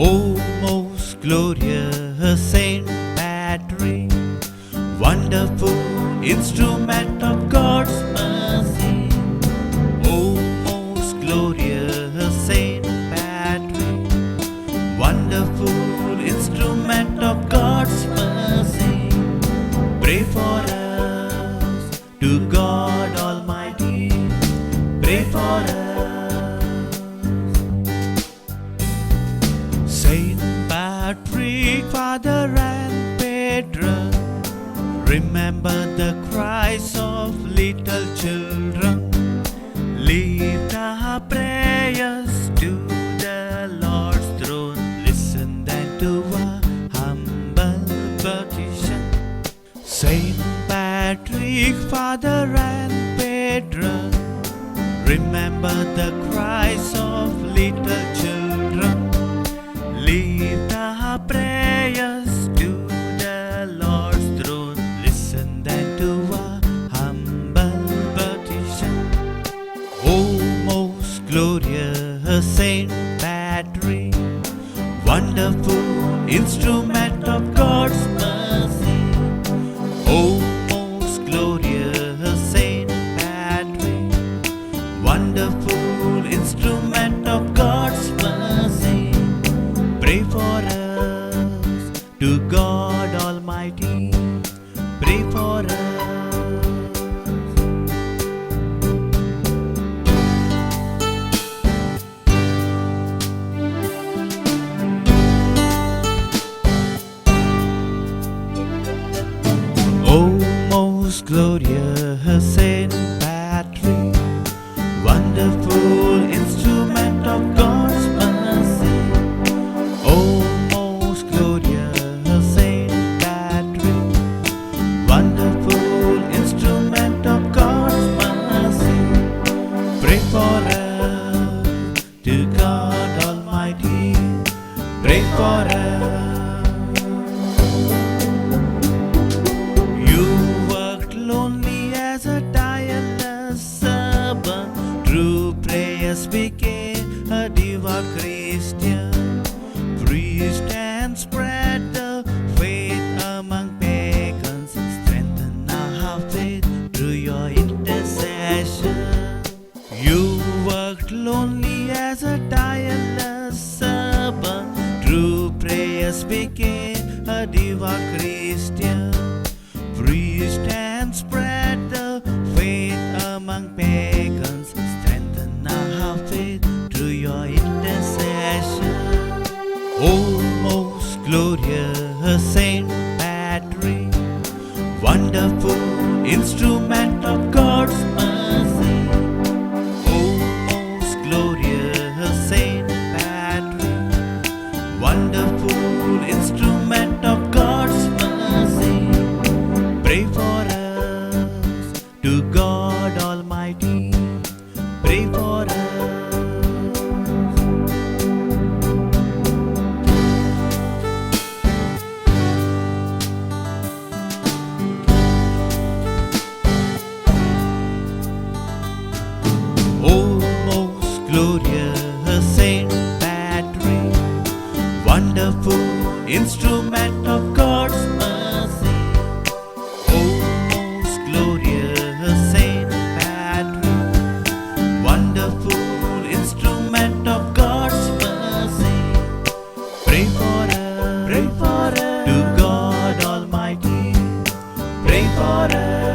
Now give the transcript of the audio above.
O most glorious Saint Patrick, wonderful instrument of God's mercy. O most glorious Saint Patrick, wonderful instrument of God's mercy. Pray for us to God Almighty. Pray for us. Saint Patrick, Father and Patron, remember the cries of little children. Lift our prayers to the Lord's throne. Listen then to our humble petition. Saint Patrick, Father and Patron, remember the cries of little children. Lift our prayers to the Lord's throne. Listen then to our humble petition. O most glorious Saint Patrick, wonderful instrument of God's mercy. O most glorious Saint Patrick, wonderful instrument of God's mercy. Pray for us to God Almighty. Pray for us. O most glorious Saint Patrick, wonderful instrument of God's mercy. O most glorious Saint Patrick, wonderful instrument of God's mercy. Pray for us to God Almighty. Pray for us. You worked lonely as a tireless servant. Through prayers became a devout Christian. Preached and spread the faith among pagans. Strengthen our faith through your intercession. You worked lonely as a tireless servant. Through prayers became a devout Christian. Preached and spread the faith among pagans. Strengthen our faith through your intercession. O most glorious Saint Patrick, wonderful instrument of God's mercy. O most glorious Saint Patrick, wonderful instrument of God's mercy. Pray for us to God Almighty. Pray for us. O most glorious Saint Patrick, wonderful instrument of God's mercy. O most glorious Saint Patrick, wonderful instrument of God's mercy. Pray for us to God Almighty. Pray for us.